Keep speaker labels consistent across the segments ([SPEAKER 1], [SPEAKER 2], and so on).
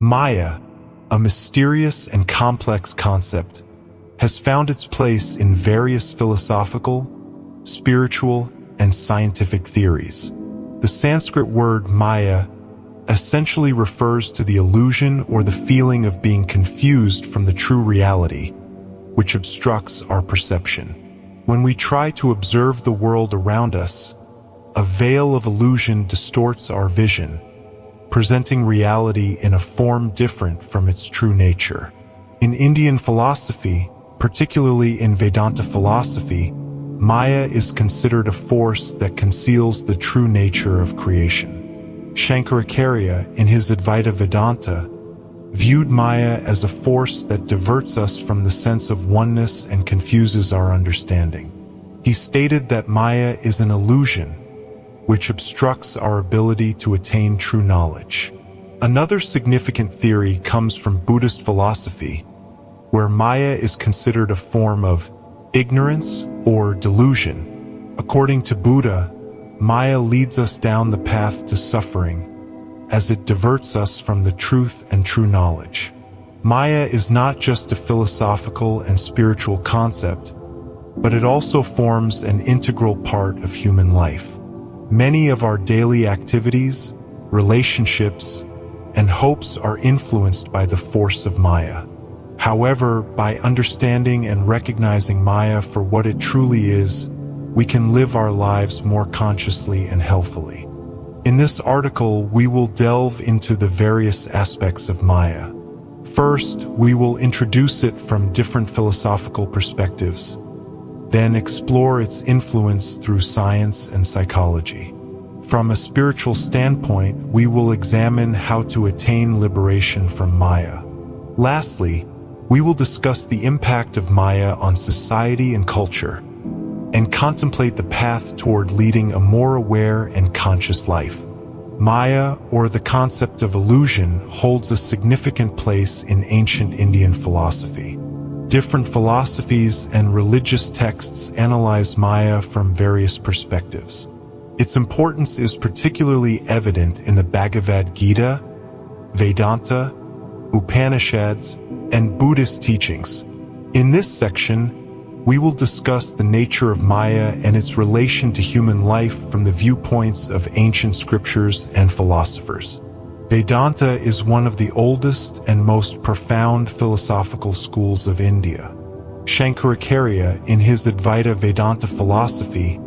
[SPEAKER 1] Maya, a mysterious and complex concept, has found its place in various philosophical, spiritual, and scientific theories. The Sanskrit word Maya essentially refers to the illusion or the feeling of being confused from the true reality, which obstructs our perception. When we try to observe the world around us, a veil of illusion distorts our vision, presenting reality in a form different from its true nature. In Indian philosophy, particularly in Vedanta philosophy, Maya is considered a force that conceals the true nature of creation. Shankaracharya, in his Advaita Vedanta, viewed Maya as a force that diverts us from the sense of oneness and confuses our understanding. He stated that Maya is an illusion, which obstructs our ability to attain true knowledge. Another significant theory comes from Buddhist philosophy, where Maya is considered a form of ignorance or delusion. According to Buddha, Maya leads us down the path to suffering, as it diverts us from the truth and true knowledge. Maya is not just a philosophical and spiritual concept, but it also forms an integral part of human life. Many of our daily activities, relationships, and hopes are influenced by the force of Maya. However, by understanding and recognizing Maya for what it truly is, we can live our lives more consciously and healthily. In this article, we will delve into the various aspects of Maya. First, we will introduce it from different philosophical perspectives, then explore its influence through science and psychology. From a spiritual standpoint, we will examine how to attain liberation from Maya. Lastly, we will discuss the impact of Maya on society and culture, and contemplate the path toward leading a more aware and conscious life. Maya, or the concept of illusion, holds a significant place in ancient Indian philosophy. Different philosophies and religious texts analyze Maya from various perspectives. Its importance is particularly evident in the Bhagavad Gita, Vedanta, Upanishads, and Buddhist teachings. In this section, we will discuss the nature of Maya and its relation to human life from the viewpoints of ancient scriptures and philosophers. Vedanta is one of the oldest and most profound philosophical schools of India. Shankaracharya, in his Advaita Vedanta philosophy,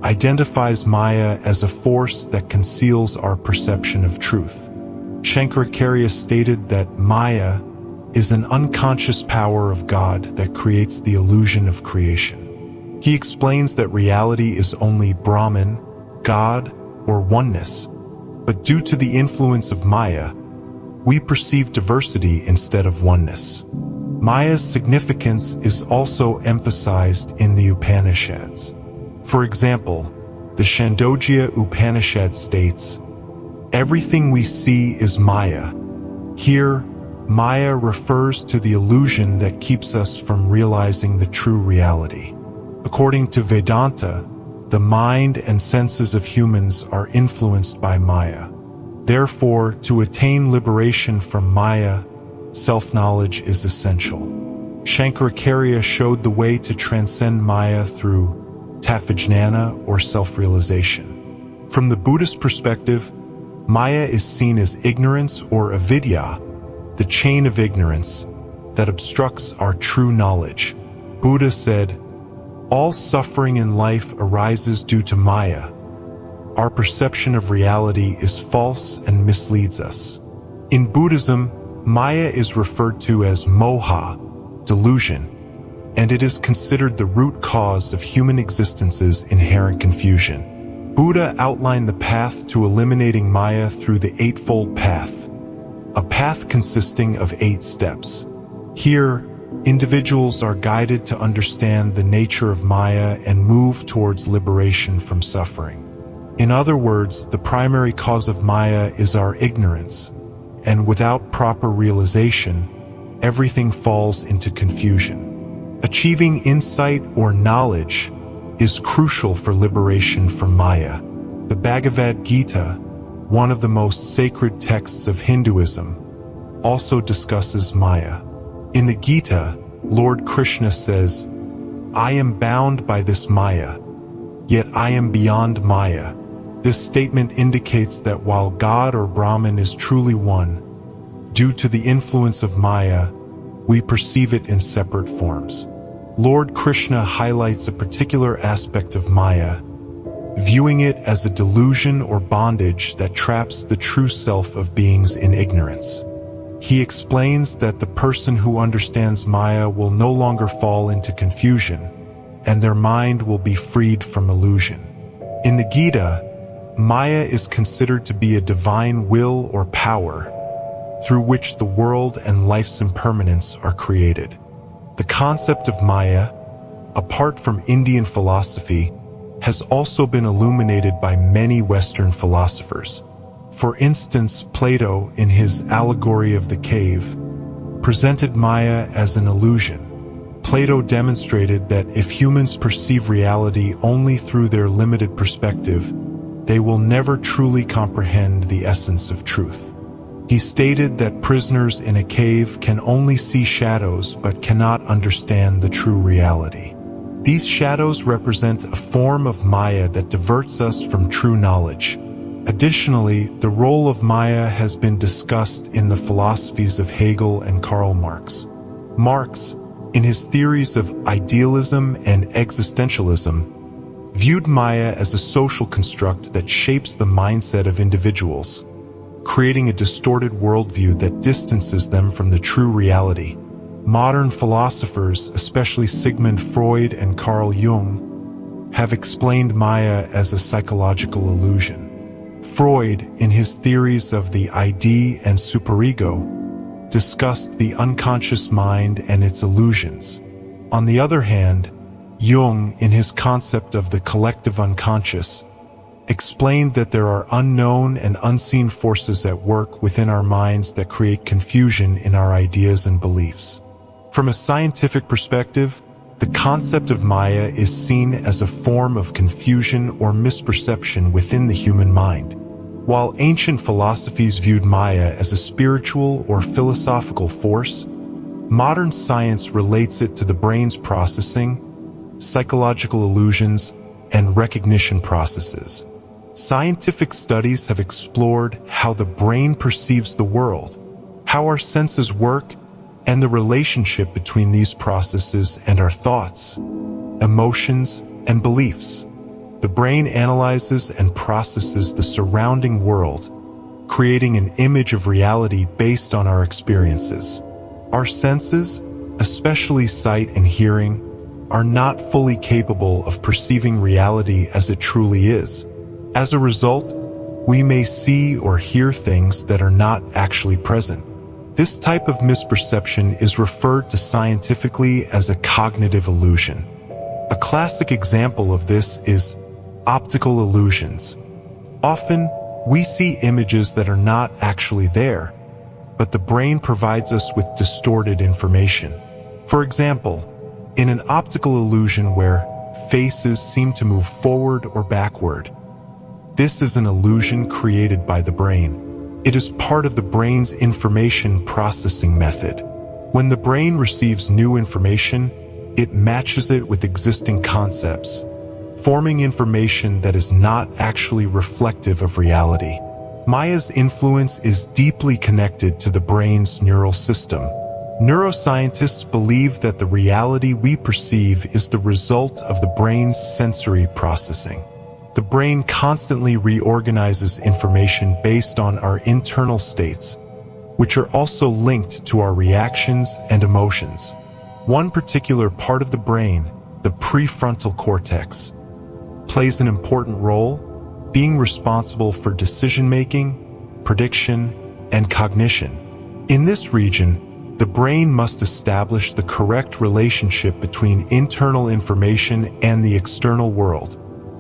[SPEAKER 1] identifies Maya as a force that conceals our perception of truth. Shankaracharya stated that Maya is an unconscious power of God that creates the illusion of creation. He explains that reality is only Brahman, God, or oneness, but due to the influence of Maya, we perceive diversity instead of oneness. Maya's significance is also emphasized in the Upanishads. For example, the Chandogya Upanishad states, "Everything we see is Maya." Here, Maya refers to the illusion that keeps us from realizing the true reality. According to Vedanta, the mind and senses of humans are influenced by Maya. Therefore, to attain liberation from Maya, self-knowledge is essential. Shankaracharya showed the way to transcend Maya through tathajnana, or self-realization. From the Buddhist perspective, Maya is seen as ignorance or avidya, the chain of ignorance that obstructs our true knowledge. Buddha said, "All suffering in life arises due to Maya. Our perception of reality is false and misleads us." In Buddhism, Maya is referred to as moha, delusion, and it is considered the root cause of human existence's inherent confusion. Buddha outlined the path to eliminating Maya through the Eightfold Path, a path consisting of 8 steps. Here, individuals are guided to understand the nature of Maya and move towards liberation from suffering. In other words, the primary cause of Maya is our ignorance, and without proper realization, everything falls into confusion. Achieving insight or knowledge is crucial for liberation from Maya. The Bhagavad Gita, one of the most sacred texts of Hinduism, also discusses Maya. In the Gita, Lord Krishna says, "I am bound by this Maya, yet I am beyond Maya." This statement indicates that while God or Brahman is truly one, due to the influence of Maya, we perceive it in separate forms. Lord Krishna highlights a particular aspect of Maya, viewing it as a delusion or bondage that traps the true self of beings in ignorance. He explains that the person who understands Maya will no longer fall into confusion, and their mind will be freed from illusion. In the Gita, Maya is considered to be a divine will or power through which the world and life's impermanence are created. The concept of Maya, apart from Indian philosophy, has also been illuminated by many Western philosophers. For instance, Plato, in his Allegory of the Cave, presented Maya as an illusion. Plato demonstrated that if humans perceive reality only through their limited perspective, they will never truly comprehend the essence of truth. He stated that prisoners in a cave can only see shadows but cannot understand the true reality. These shadows represent a form of Maya that diverts us from true knowledge. Additionally, the role of Maya has been discussed in the philosophies of Hegel and Karl Marx. Marx, in his theories of idealism and existentialism, viewed Maya as a social construct that shapes the mindset of individuals, creating a distorted worldview that distances them from the true reality. Modern philosophers, especially Sigmund Freud and Carl Jung, have explained Maya as a psychological illusion. Freud, in his theories of the ID and superego, discussed the unconscious mind and its illusions. On the other hand, Jung, in his concept of the collective unconscious, explained that there are unknown and unseen forces at work within our minds that create confusion in our ideas and beliefs. From a scientific perspective, the concept of Maya is seen as a form of confusion or misperception within the human mind. While ancient philosophies viewed Maya as a spiritual or philosophical force, modern science relates it to the brain's processing, psychological illusions, and recognition processes. Scientific studies have explored how the brain perceives the world, how our senses work, and the relationship between these processes and our thoughts, emotions, and beliefs. The brain analyzes and processes the surrounding world, creating an image of reality based on our experiences. Our senses, especially sight and hearing, are not fully capable of perceiving reality as it truly is. As a result, we may see or hear things that are not actually present. This type of misperception is referred to scientifically as a cognitive illusion. A classic example of this is optical illusions. Often, we see images that are not actually there, but the brain provides us with distorted information. For example, in an optical illusion where faces seem to move forward or backward, this is an illusion created by the brain. It is part of the brain's information processing method. When the brain receives new information, it matches it with existing concepts, forming information that is not actually reflective of reality. Maya's influence is deeply connected to the brain's neural system. Neuroscientists believe that the reality we perceive is the result of the brain's sensory processing. The brain constantly reorganizes information based on our internal states, which are also linked to our reactions and emotions. One particular part of the brain, the prefrontal cortex, plays an important role, being responsible for decision-making, prediction, and cognition. In this region, the brain must establish the correct relationship between internal information and the external world.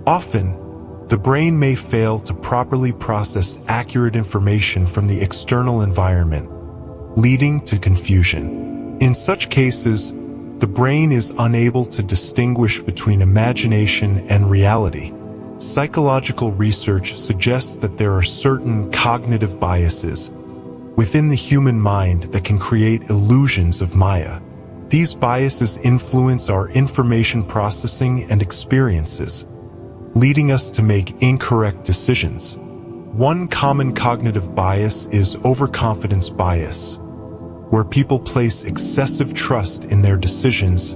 [SPEAKER 1] Often, the brain may fail to properly process accurate information from the external environment, leading to confusion. In such cases, the brain is unable to distinguish between imagination and reality. Psychological research suggests that there are certain cognitive biases, within the human mind that can create illusions of Maya. These biases influence our information processing and experiences, leading us to make incorrect decisions. One common cognitive bias is overconfidence bias, where people place excessive trust in their decisions,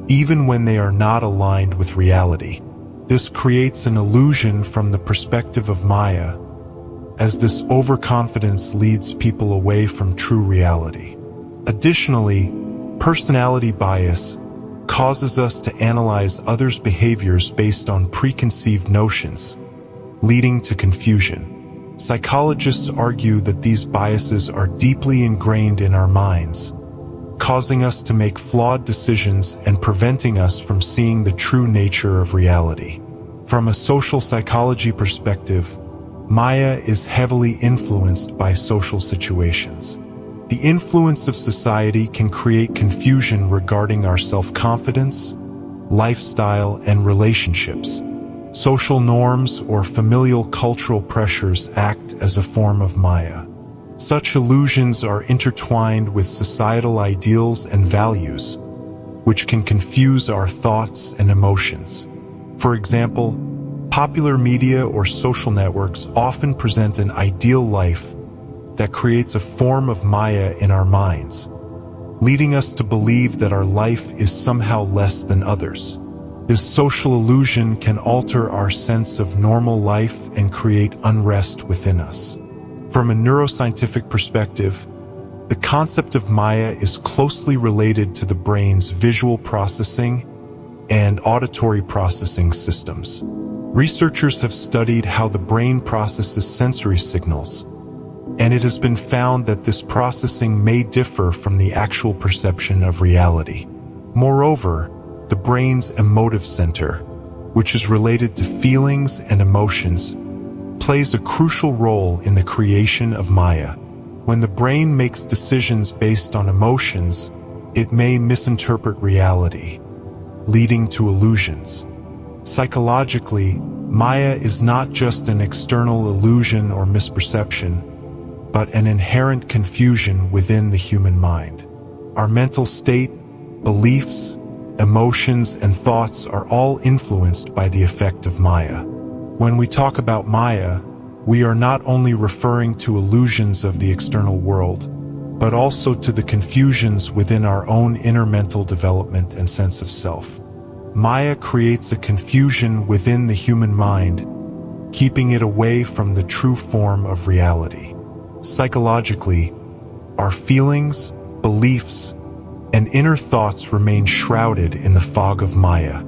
[SPEAKER 1] even when they are not aligned with reality. This creates an illusion from the perspective of Maya, as this overconfidence leads people away from true reality. Additionally, personality bias causes us to analyze others' behaviors based on preconceived notions, leading to confusion. Psychologists argue that these biases are deeply ingrained in our minds, causing us to make flawed decisions and preventing us from seeing the true nature of reality. From a social psychology perspective, Maya is heavily influenced by social situations. The influence of society can create confusion regarding our self-confidence, lifestyle, and relationships. Social norms or familial cultural pressures act as a form of Maya. Such illusions are intertwined with societal ideals and values, which can confuse our thoughts and emotions. For example, popular media or social networks often present an ideal life that creates a form of Maya in our minds, leading us to believe that our life is somehow less than others. This social illusion can alter our sense of normal life and create unrest within us. From a neuroscientific perspective, the concept of Maya is closely related to the brain's visual processing and auditory processing systems. Researchers have studied how the brain processes sensory signals, and it has been found that this processing may differ from the actual perception of reality. Moreover, the brain's emotive center, which is related to feelings and emotions, plays a crucial role in the creation of Maya. When the brain makes decisions based on emotions, it may misinterpret reality, leading to illusions. Psychologically, Maya is not just an external illusion or misperception, but an inherent confusion within the human mind. Our mental state, beliefs, emotions, and thoughts are all influenced by the effect of Maya. When we talk about Maya, we are not only referring to illusions of the external world, but also to the confusions within our own inner mental development and sense of self. Maya creates a confusion within the human mind, keeping it away from the true form of reality. Psychologically, our feelings, beliefs, and inner thoughts remain shrouded in the fog of Maya.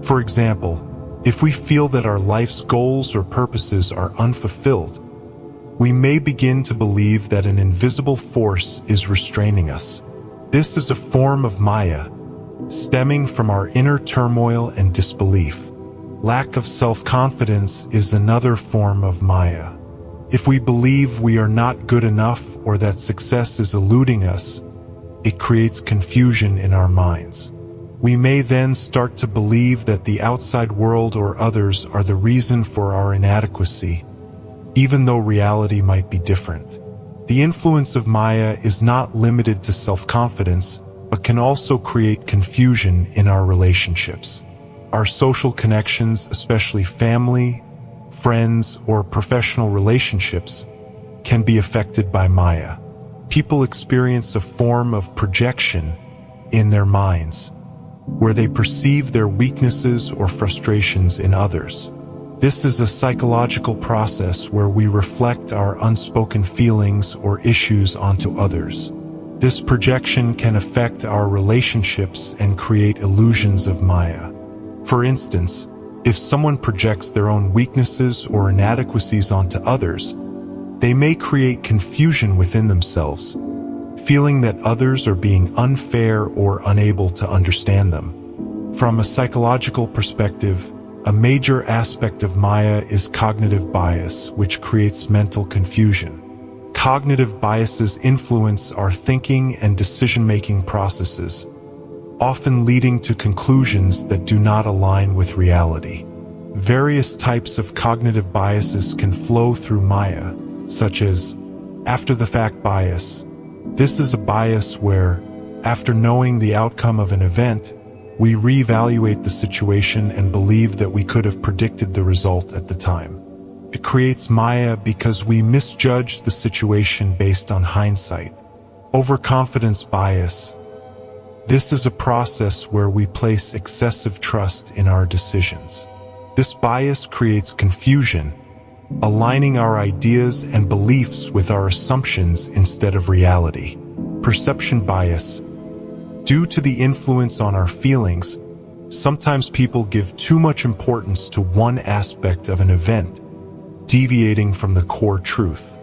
[SPEAKER 1] For example, if we feel that our life's goals or purposes are unfulfilled, we may begin to believe that an invisible force is restraining us. This is a form of Maya, stemming from our inner turmoil and disbelief. Lack of self-confidence is another form of Maya. If we believe we are not good enough or that success is eluding us, it creates confusion in our minds. We may then start to believe that the outside world or others are the reason for our inadequacy, even though reality might be different. The influence of Maya is not limited to self-confidence, but can also create confusion in our relationships. Our social connections, especially family, friends, or professional relationships, can be affected by Maya. People experience a form of projection in their minds, where they perceive their weaknesses or frustrations in others. This is a psychological process where we reflect our unspoken feelings or issues onto others. This projection can affect our relationships and create illusions of Maya. For instance, if someone projects their own weaknesses or inadequacies onto others, they may create confusion within themselves, feeling that others are being unfair or unable to understand them. From a psychological perspective, a major aspect of Maya is cognitive bias, which creates mental confusion. Cognitive biases influence our thinking and decision-making processes, often leading to conclusions that do not align with reality. Various types of cognitive biases can flow through Maya, such as After-the-fact bias. This is a bias where, after knowing the outcome of an event, we reevaluate the situation and believe that we could have predicted the result at the time. It creates Maya because we misjudge the situation based on hindsight. Overconfidence bias. This is a process where we place excessive trust in our decisions. This bias creates confusion, aligning our ideas and beliefs with our assumptions instead of reality. Perception bias. Due to the influence on our feelings, sometimes people give too much importance to one aspect of an event, deviating from the core truth.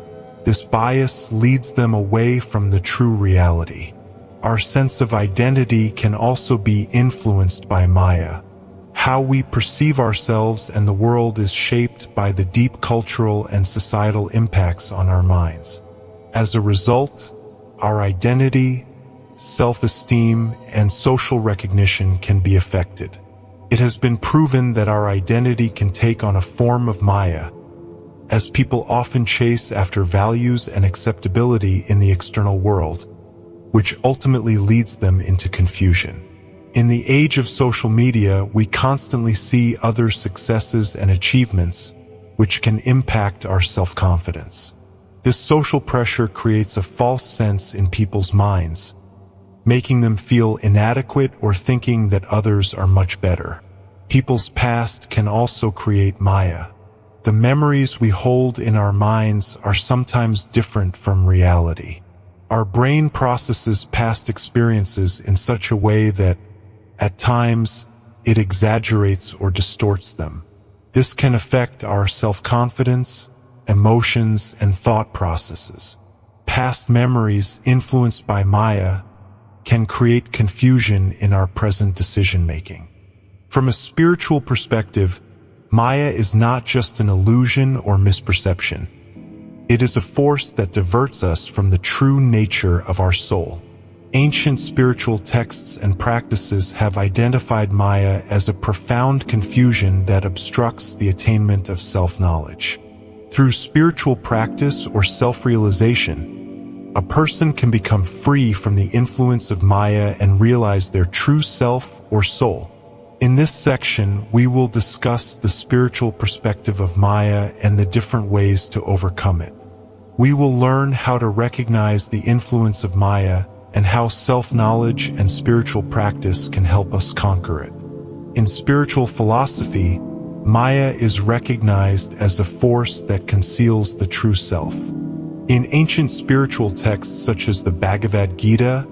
[SPEAKER 1] This bias leads them away from the true reality. Our sense of identity can also be influenced by Maya. How we perceive ourselves and the world is shaped by the deep cultural and societal impacts on our minds. As a result, our identity, self-esteem, and social recognition can be affected. It has been proven that our identity can take on a form of Maya, as people often chase after values and acceptability in the external world, which ultimately leads them into confusion. In the age of social media, we constantly see others' successes and achievements, which can impact our self-confidence. This social pressure creates a false sense in people's minds, making them feel inadequate or thinking that others are much better. People's past can also create Maya. The memories we hold in our minds are sometimes different from reality. Our brain processes past experiences in such a way that, at times, it exaggerates or distorts them. This can affect our self-confidence, emotions, and thought processes. Past memories influenced by Maya can create confusion in our present decision-making. From a spiritual perspective, Maya is not just an illusion or misperception. It is a force that diverts us from the true nature of our soul. Ancient spiritual texts and practices have identified Maya as a profound confusion that obstructs the attainment of self-knowledge. Through spiritual practice or self-realization, a person can become free from the influence of Maya and realize their true self or soul. In this section, we will discuss the spiritual perspective of Maya and the different ways to overcome it. We will learn how to recognize the influence of Maya and how self-knowledge and spiritual practice can help us conquer it. In spiritual philosophy, Maya is recognized as a force that conceals the true self. In ancient spiritual texts such as the Bhagavad Gita,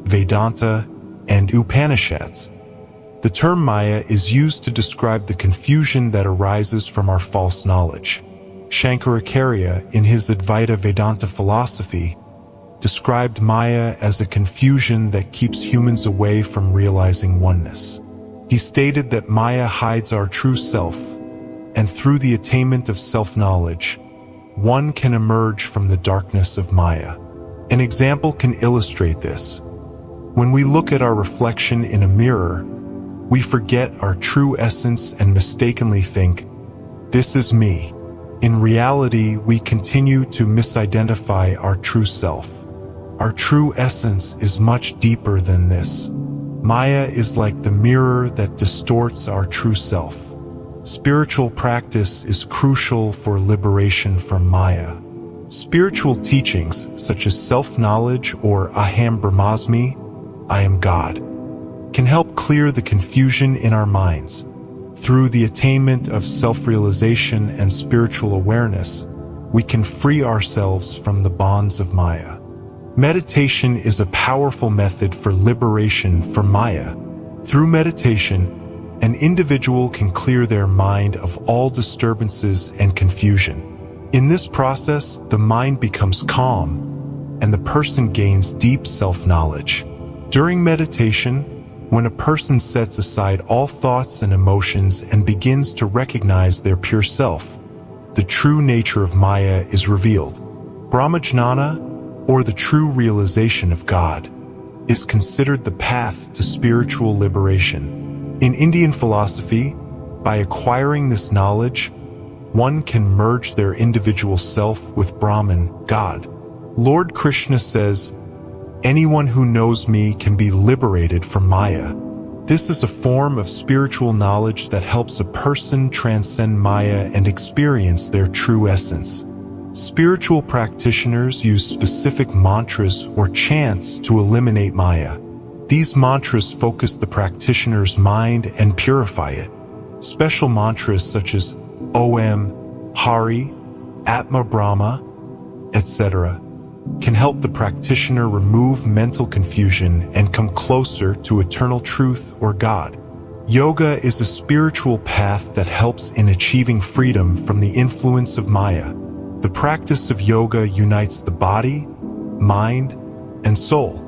[SPEAKER 1] Vedanta, and Upanishads, the term Maya is used to describe the confusion that arises from our false knowledge. Shankaracharya, in his Advaita Vedanta philosophy, described Maya as a confusion that keeps humans away from realizing oneness. He stated that Maya hides our true self, and through the attainment of self-knowledge, one can emerge from the darkness of Maya. An example can illustrate this. When we look at our reflection in a mirror, we forget our true essence and mistakenly think, "This is me." In reality, we continue to misidentify our true self. Our true essence is much deeper than this. Maya is like the mirror that distorts our true self. Spiritual practice is crucial for liberation from Maya. Spiritual teachings, such as self-knowledge or Aham Brahmasmi, I am God, can help clear the confusion in our minds. Through the attainment of self-realization and spiritual awareness, we can free ourselves from the bonds of Maya. Meditation is a powerful method for liberation from Maya. Through meditation, an individual can clear their mind of all disturbances and confusion. In this process, the mind becomes calm, and the person gains deep self-knowledge. During meditation, when a person sets aside all thoughts and emotions and begins to recognize their pure self, the true nature of Maya is revealed. Brahmajnana, or the true realization of God, is considered the path to spiritual liberation. In Indian philosophy, by acquiring this knowledge, one can merge their individual self with Brahman, God. Lord Krishna says, "Anyone who knows me can be liberated from Maya." This is a form of spiritual knowledge that helps a person transcend Maya and experience their true essence. Spiritual practitioners use specific mantras or chants to eliminate Maya. These mantras focus the practitioner's mind and purify it. Special mantras such as Om, Hari, Atma Brahma, etc. can help the practitioner remove mental confusion and come closer to eternal truth or God. Yoga is a spiritual path that helps in achieving freedom from the influence of Maya. The practice of yoga unites the body, mind, and soul.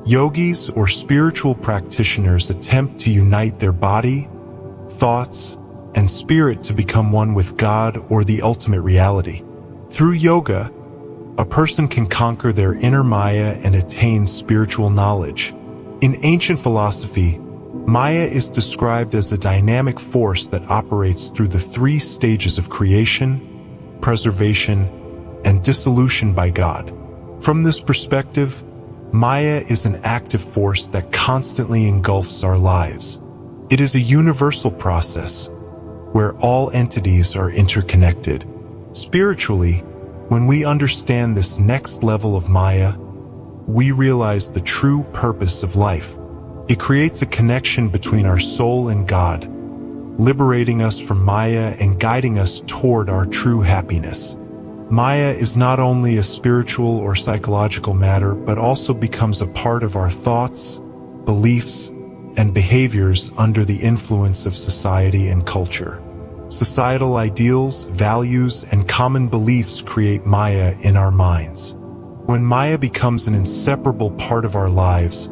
[SPEAKER 1] Yogis or spiritual practitioners attempt to unite their body, thoughts, and spirit to become one with God or the ultimate reality. Through yoga, a person can conquer their inner Maya and attain spiritual knowledge. In ancient philosophy, Maya is described as a dynamic force that operates through the three stages of creation, preservation, and dissolution by God. From this perspective, Maya is an active force that constantly engulfs our lives. It is a universal process where all entities are interconnected. Spiritually, when we understand this next level of Maya, we realize the true purpose of life. It creates a connection between our soul and God, liberating us from Maya and guiding us toward our true happiness. Maya is not only a spiritual or psychological matter, but also becomes a part of our thoughts, beliefs, and behaviors under the influence of society and culture. Societal ideals, values, and common beliefs create Maya in our minds. When Maya becomes an inseparable part of our lives,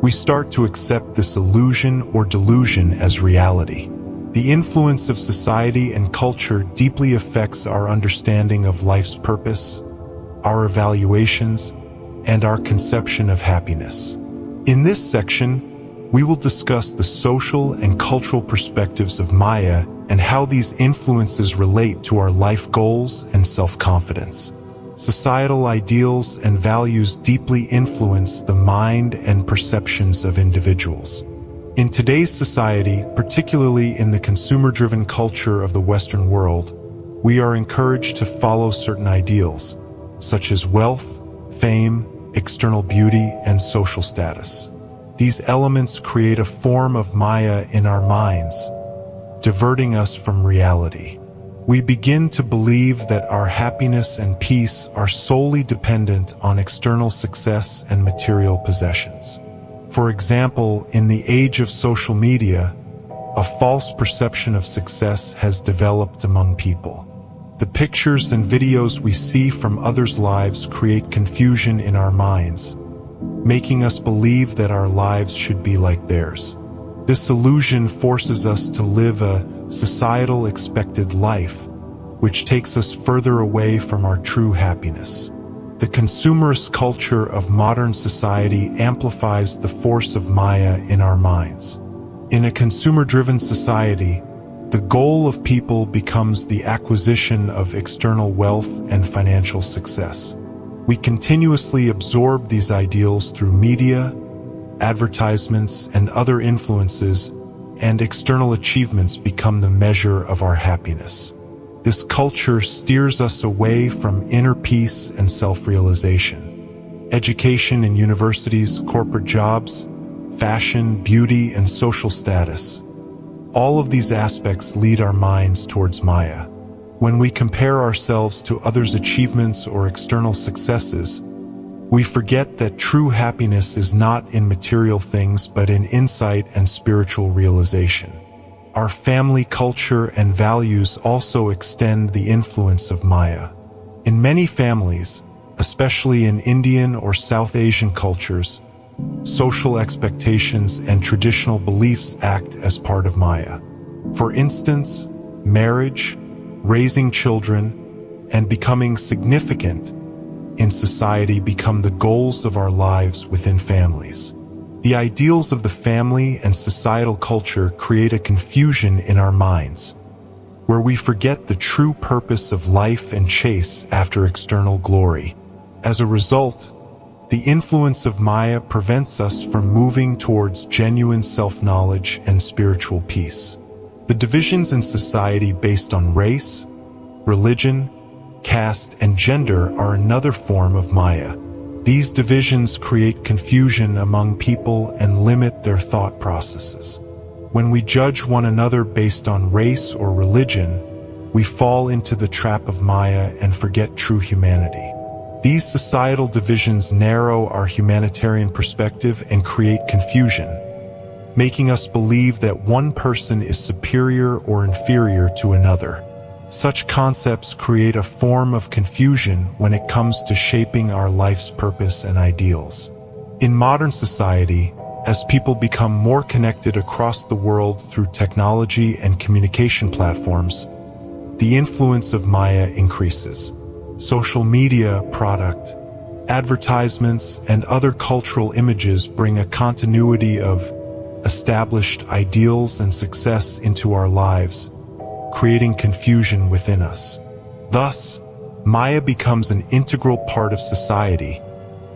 [SPEAKER 1] we start to accept this illusion or delusion as reality. The influence of society and culture deeply affects our understanding of life's purpose, our evaluations, and our conception of happiness. In this section, we will discuss the social and cultural perspectives of Maya and how these influences relate to our life goals and self-confidence. Societal ideals and values deeply influence the mind and perceptions of individuals. In today's society, particularly in the consumer-driven culture of the Western world, we are encouraged to follow certain ideals, such as wealth, fame, external beauty, and social status. These elements create a form of Maya in our minds, diverting us from reality. We begin to believe that our happiness and peace are solely dependent on external success and material possessions. For example, in the age of social media, a false perception of success has developed among people. The pictures and videos we see from others' lives create confusion in our minds, making us believe that our lives should be like theirs. This illusion forces us to live a societal expected life, which takes us further away from our true happiness. The consumerist culture of modern society amplifies the force of Maya in our minds. In a consumer-driven society, the goal of people becomes the acquisition of external wealth and financial success. We continuously absorb these ideals through media, advertisements, and other influences, and external achievements become the measure of our happiness. This culture steers us away from inner peace and self-realization. Education in universities, corporate jobs, fashion, beauty, and social status. All of these aspects lead our minds towards Maya. When we compare ourselves to others' achievements or external successes, we forget that true happiness is not in material things but in insight and spiritual realization. Our family culture and values also extend the influence of Maya. In many families, especially in Indian or South Asian cultures, social expectations and traditional beliefs act as part of Maya. For instance, marriage, raising children, and becoming significant in society become the goals of our lives within families. The ideals of the family and societal culture create a confusion in our minds, where we forget the true purpose of life and chase after external glory. As a result, the influence of Maya prevents us from moving towards genuine self-knowledge and spiritual peace. The divisions in society based on race, religion, caste, and gender are another form of Maya. These divisions create confusion among people and limit their thought processes. When we judge one another based on race or religion, we fall into the trap of Maya and forget true humanity. These societal divisions narrow our humanitarian perspective and create confusion, making us believe that one person is superior or inferior to another. Such concepts create a form of confusion when it comes to shaping our life's purpose and ideals. In modern society, as people become more connected across the world through technology and communication platforms, the influence of Maya increases. Social media, product, advertisements, and other cultural images bring a continuity of established ideals and success into our lives, creating confusion within us. Thus, Maya becomes an integral part of society,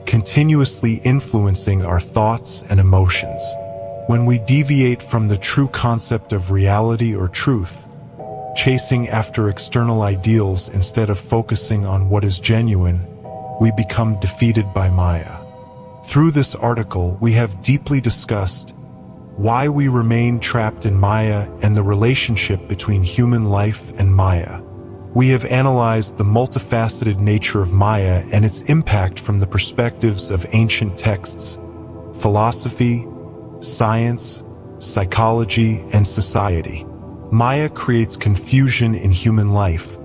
[SPEAKER 1] continuously influencing our thoughts and emotions. When we deviate from the true concept of reality or truth, chasing after external ideals instead of focusing on what is genuine, we become defeated by Maya. Through this article, we have deeply discussed why we remain trapped in Maya and the relationship between human life and Maya. We have analyzed the multifaceted nature of Maya and its impact from the perspectives of ancient texts, philosophy, science, psychology, and society. Maya creates confusion in human life,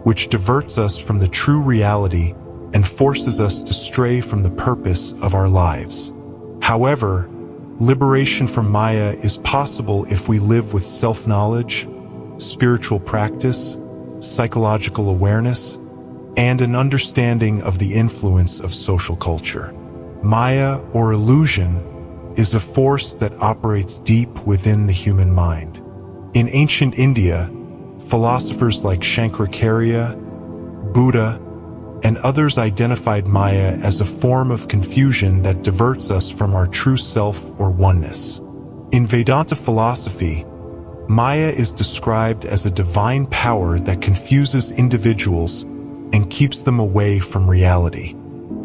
[SPEAKER 1] which diverts us from the true reality and forces us to stray from the purpose of our lives. However, liberation from Maya is possible if we live with self-knowledge, spiritual practice, psychological awareness, and an understanding of the influence of social culture. Maya, or illusion, is a force that operates deep within the human mind. In ancient India, philosophers like Shankaracharya, Buddha, and others identified Maya as a form of confusion that diverts us from our true self or oneness. In Vedanta philosophy, Maya is described as a divine power that confuses individuals and keeps them away from reality.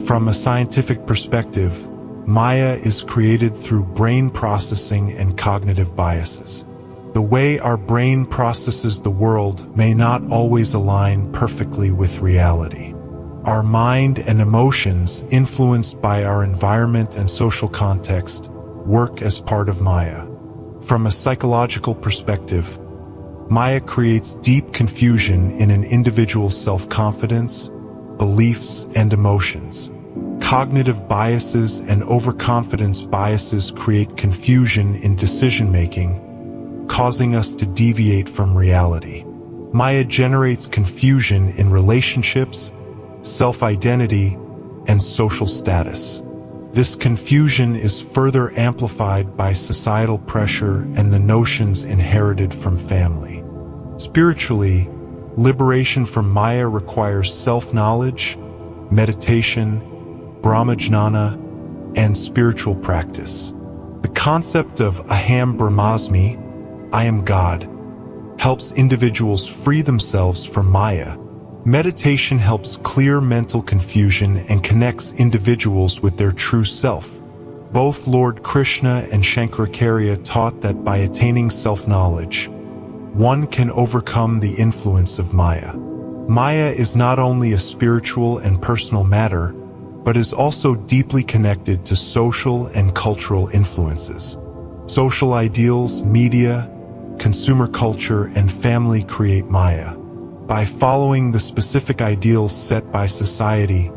[SPEAKER 1] From a scientific perspective, Maya is created through brain processing and cognitive biases. The way our brain processes the world may not always align perfectly with reality. Our mind and emotions, influenced by our environment and social context, work as part of Maya. From a psychological perspective, Maya creates deep confusion in an individual's self-confidence, beliefs, and emotions. Cognitive biases and overconfidence biases create confusion in decision-making, causing us to deviate from reality. Maya generates confusion in relationships, self-identity, and social status. This confusion is further amplified by societal pressure and the notions inherited from family. Spiritually, liberation from Maya requires self-knowledge, meditation, Brahmajnana, and spiritual practice. The concept of Aham Brahmasmi, I am God, helps individuals free themselves from Maya. Meditation helps clear mental confusion and connects individuals with their true self. Both Lord Krishna and Shankaracharya taught that by attaining self-knowledge, one can overcome the influence of Maya. Maya is not only a spiritual and personal matter, but is also deeply connected to social and cultural influences. Social ideals, media, consumer culture, and family create Maya. By following the specific ideals set by society,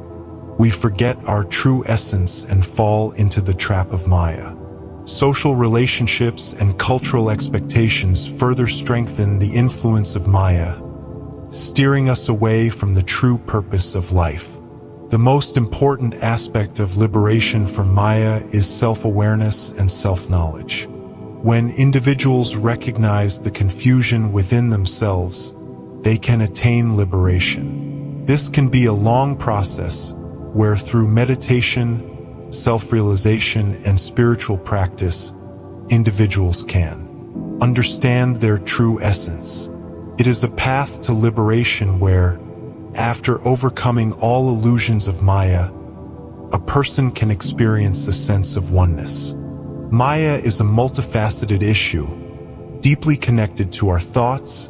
[SPEAKER 1] we forget our true essence and fall into the trap of Maya. Social relationships and cultural expectations further strengthen the influence of Maya, steering us away from the true purpose of life. The most important aspect of liberation from Maya is self-awareness and self-knowledge. When individuals recognize the confusion within themselves, they can attain liberation. This can be a long process, where through meditation, self-realization, and spiritual practice, individuals can understand their true essence. It is a path to liberation where, after overcoming all illusions of Maya, a person can experience a sense of oneness. Maya is a multifaceted issue, deeply connected to our thoughts,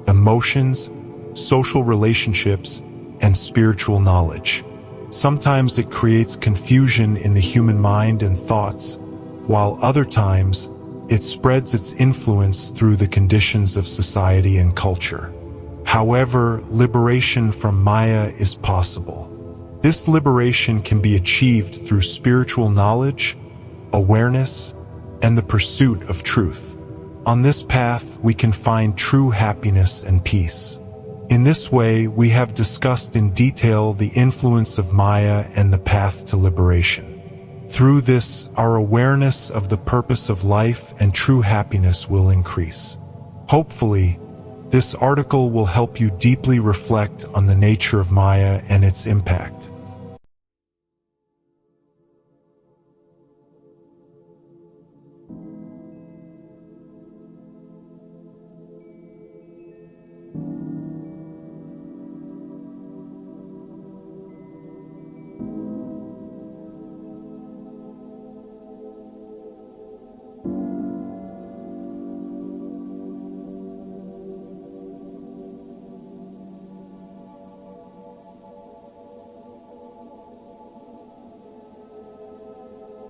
[SPEAKER 1] emotions, social relationships, and spiritual knowledge. Sometimes it creates confusion in the human mind and thoughts, while other times it spreads its influence through the conditions of society and culture. However, liberation from Maya is possible. This liberation can be achieved through spiritual knowledge, awareness, and the pursuit of truth. On this path, we can find true happiness and peace. In this way, we have discussed in detail the influence of Maya and the path to liberation. Through this, our awareness of the purpose of life and true happiness will increase. Hopefully, this article will help you deeply reflect on the nature of Maya and its impact.